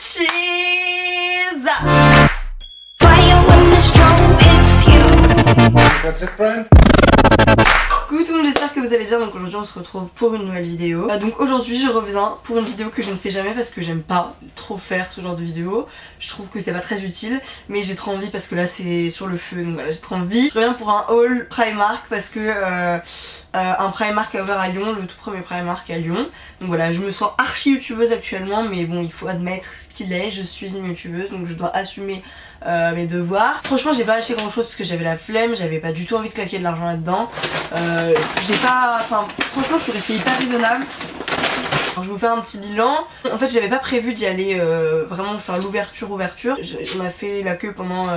bitches. Fire when the storm hits you. That's it, Brian? Coucou tout le monde, j'espère que vous allez bien. Donc aujourd'hui on se retrouve pour une nouvelle vidéo. Donc aujourd'hui je reviens pour une vidéo que je ne fais jamais parce que j'aime pas trop faire ce genre de vidéo. Je trouve que c'est pas très utile, mais j'ai trop envie parce que là c'est sur le feu, donc voilà, j'ai trop envie. Je reviens pour un haul Primark parce que un Primark a ouvert à Lyon, le tout premier Primark à Lyon. Donc voilà, je me sens archi youtubeuse actuellement, mais bon, il faut admettre ce qu'il est, je suis une youtubeuse, donc je dois assumer mes devoirs. Franchement j'ai pas acheté grand chose parce que j'avais la flemme, j'avais pas du tout envie de claquer de l'argent là-dedans. J'ai pas... Enfin franchement je suis restée hyper raisonnable. Alors, je vais vous faire un petit bilan. En fait j'avais pas prévu d'y aller vraiment faire l'ouverture. On a fait la queue pendant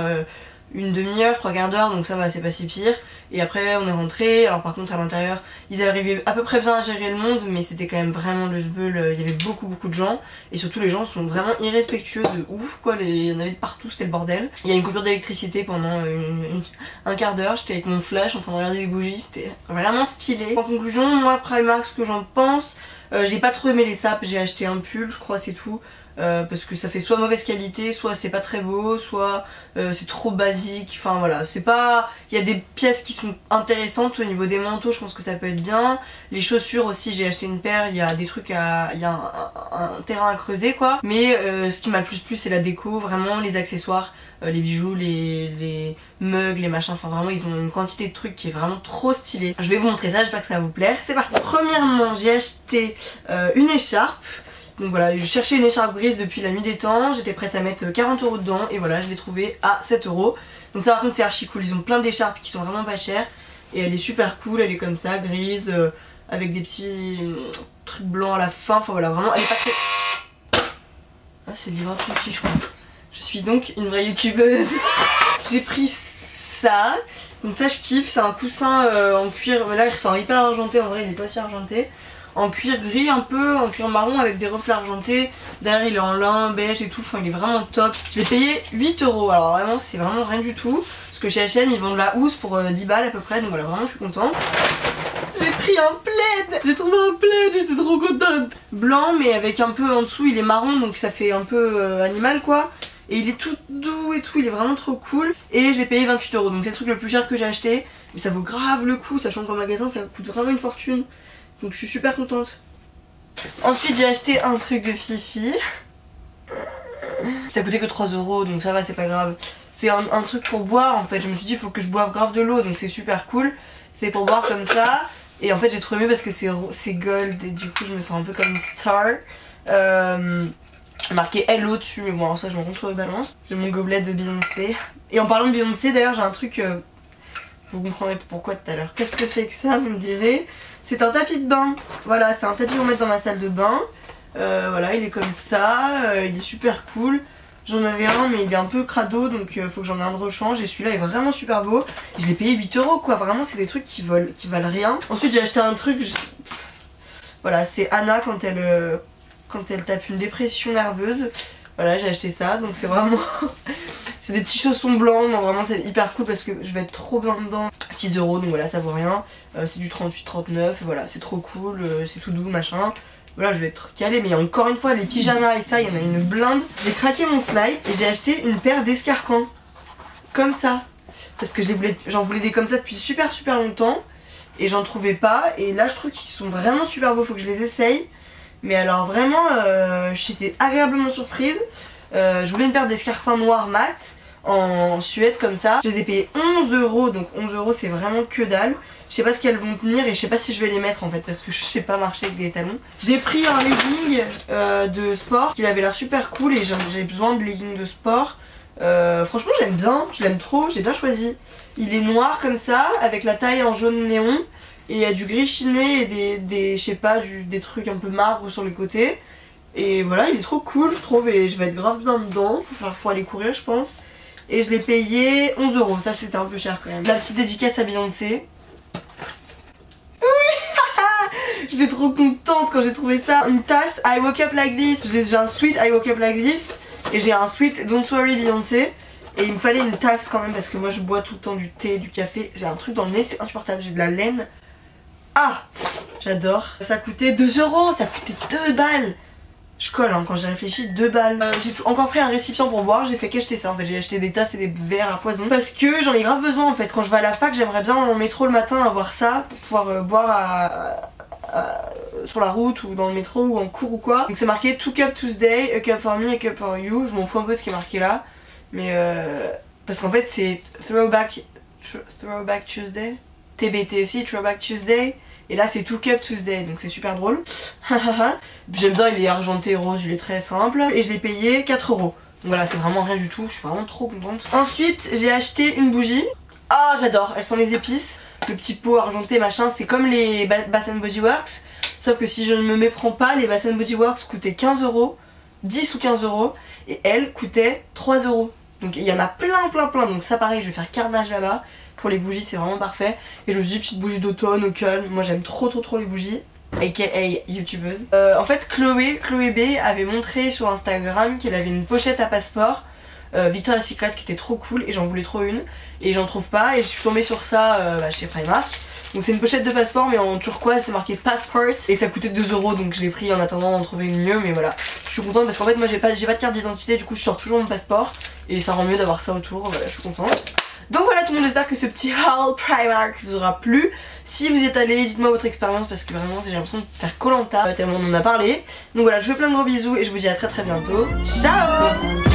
une demi-heure, 3/4 d'heure, donc ça va, c'est pas si pire. Et après on est rentré. Alors par contre à l'intérieur ils arrivaient à peu près bien à gérer le monde, mais c'était quand même vraiment le sbeul. Il y avait beaucoup de gens, et surtout les gens sont vraiment irrespectueux de ouf quoi. Il y en avait de partout, c'était le bordel. Il y a une coupure d'électricité pendant un quart d'heure, j'étais avec mon flash en train de regarder les bougies, c'était vraiment stylé. En conclusion, moi Primark, ce que j'en pense, j'ai pas trop aimé les sapes, j'ai acheté un pull, je crois, c'est tout. Parce que ça fait soit mauvaise qualité, soit c'est pas très beau, soit c'est trop basique. Enfin voilà, c'est pas... Il y a des pièces qui sont intéressantes au niveau des manteaux, je pense que ça peut être bien. Les chaussures aussi, j'ai acheté une paire, il y a des trucs à... Il y a un terrain à creuser quoi. Mais ce qui m'a le plus plu c'est la déco, vraiment les accessoires, les bijoux, les mugs, les machins, enfin vraiment ils ont une quantité de trucs qui est vraiment trop stylé. Je vais vous montrer ça, j'espère que ça va vous plaire. C'est parti. Premièrement j'ai acheté une écharpe. Donc voilà, je cherchais une écharpe grise depuis la nuit des temps, j'étais prête à mettre 40 € dedans et voilà, je l'ai trouvée à 7 €. Donc ça par contre c'est archi cool, ils ont plein d'écharpes qui sont vraiment pas chères et elle est super cool, elle est comme ça, grise, avec des petits trucs blancs à la fin, enfin voilà, vraiment elle est pas très... Ah c'est le livreur de sushi je crois. Je suis donc une vraie youtubeuse. J'ai pris ça, donc ça je kiffe, c'est un coussin en cuir, là il ressort hyper argenté, en vrai il est pas si argenté. En cuir gris un peu, en cuir marron avec des reflets argentés. Derrière il est en lin, beige et tout, enfin il est vraiment top. Je l'ai payé 8 €, alors vraiment c'est vraiment rien du tout. Parce que chez H&M ils vendent la housse pour 10 balles à peu près, donc voilà, vraiment je suis contente. J'ai pris un plaid, j'ai trouvé un plaid, j'étais trop contente. Blanc mais avec un peu en dessous, il est marron donc ça fait un peu animal quoi. Et il est tout doux et tout, il est vraiment trop cool. Et je l'ai payé 28 €, donc c'est le truc le plus cher que j'ai acheté. Mais ça vaut grave le coup, sachant qu'en magasin ça coûte vraiment une fortune. Donc je suis super contente. Ensuite j'ai acheté un truc de Fifi. Ça coûtait que 3 € donc ça va, c'est pas grave. C'est un truc pour boire en fait. Je me suis dit il faut que je boive grave de l'eau, donc c'est super cool. C'est pour boire comme ça. Et en fait j'ai trouvé mieux parce que c'est gold et du coup je me sens un peu comme une star. Marqué Hello dessus, mais bon alors ça je m'en contrebalance. J'ai mon gobelet de Beyoncé. Et en parlant de Beyoncé d'ailleurs j'ai un truc... vous comprendrez pourquoi tout à l'heure. Qu'est-ce que c'est que ça, vous me direz? C'est un tapis de bain. Voilà, c'est un tapis pour mettre dans ma salle de bain. Voilà, il est comme ça. Il est super cool. J'en avais un, mais il est un peu crado, donc faut que j'en ai un de rechange. Et celui-là est vraiment super beau. Et je l'ai payé 8 € quoi. Vraiment, c'est des trucs qui valent rien. Ensuite, j'ai acheté un truc. Voilà, c'est Anna quand elle tape une dépression nerveuse. Voilà, j'ai acheté ça. Donc c'est vraiment... C'est des petits chaussons blancs, non vraiment c'est hyper cool parce que je vais être trop bien dedans. 6 €, donc voilà ça vaut rien. C'est du 38-39, voilà c'est trop cool, c'est tout doux machin. Voilà je vais être calée, mais encore une fois les pyjamas et ça il y en a une blinde. J'ai craqué mon slide et j'ai acheté une paire d'escarpins. Comme ça. Parce que j'en voulais des comme ça depuis super longtemps. Et j'en trouvais pas. Et là je trouve qu'ils sont vraiment super beaux, faut que je les essaye. Mais alors vraiment j'étais agréablement surprise. Je voulais une paire d'escarpins noirs mat en suède comme ça. Je les ai payés 11 €, donc 11 € c'est vraiment que dalle. Je sais pas ce qu'elles vont tenir et je sais pas si je vais les mettre en fait parce que je sais pas marcher avec des talons. J'ai pris un legging de sport qui avait l'air super cool et j'ai besoin de leggings de sport. Franchement j'aime bien, je l'aime trop, j'ai bien choisi. Il est noir comme ça avec la taille en jaune néon et il y a du gris chiné et des je sais pas, des trucs un peu marbre sur les côtés. Et voilà, il est trop cool je trouve et je vais être grave bien dedans pour aller courir je pense. Et je l'ai payé 11 €, ça c'était un peu cher quand même. La petite dédicace à Beyoncé. Oui. J'étais trop contente quand j'ai trouvé ça. Une tasse I woke up like this. J'ai un sweat I woke up like this. Et j'ai un sweat Don't worry Beyoncé. Et il me fallait une tasse quand même parce que moi je bois tout le temps du thé, du café. J'ai un truc dans le nez, c'est insupportable, j'ai de la laine. Ah, j'adore. Ça coûtait 2 €, ça coûtait 2 balles. Je colle hein, quand j'ai réfléchi, 2 balles. J'ai encore pris un récipient pour boire, j'ai fait qu'acheter ça en fait. J'ai acheté des tasses et des verres à foison parce que j'en ai grave besoin en fait. Quand je vais à la fac, j'aimerais bien dans le métro le matin avoir ça pour pouvoir boire sur la route ou dans le métro ou en cours ou quoi. Donc c'est marqué 2 cup Tuesday, a cup for me, a cup for you. Je m'en fous un peu de ce qui est marqué là. Mais parce qu'en fait c'est Throwback Tuesday, TBT aussi, Throwback Tuesday. Et là c'est 2 cup Tuesday, donc c'est super drôle. J'aime bien, il est argenté rose, il est très simple. Et je l'ai payé 4 €. Donc voilà, c'est vraiment rien du tout, je suis vraiment trop contente. Ensuite j'ai acheté une bougie. Ah j'adore, elles sont les épices. Le petit pot argenté machin, c'est comme les Bath & Body Works. Sauf que si je ne me méprends pas, les Bath & Body Works coûtaient 15 €, 10 ou 15 €. Et elles coûtaient 3 €. Donc il y en a plein. Donc ça pareil, je vais faire carnage là-bas. Pour les bougies c'est vraiment parfait. Et je me suis dit petite bougie d'automne au calme. Moi j'aime trop les bougies. aka youtubeuse. En fait Chloé B avait montré sur Instagram qu'elle avait une pochette à passeport Victoria's Secret qui était trop cool et j'en voulais trop une. Et j'en trouve pas et je suis tombée sur ça chez Primark. Donc c'est une pochette de passeport mais en turquoise, c'est marqué passport et ça coûtait 2 €, donc je l'ai pris en attendant d'en trouver une mieux. Mais voilà, je suis contente parce qu'en fait moi j'ai pas de carte d'identité, du coup je sors toujours mon passeport et ça rend mieux d'avoir ça autour. Voilà, je suis contente. Donc voilà tout le monde, j'espère que ce petit haul Primark vous aura plu. Si vous y êtes allé, dites-moi votre expérience parce que vraiment j'ai l'impression de faire Koh-Lanta tellement on en a parlé. Donc voilà, je vous fais plein de gros bisous et je vous dis à très bientôt. Ciao.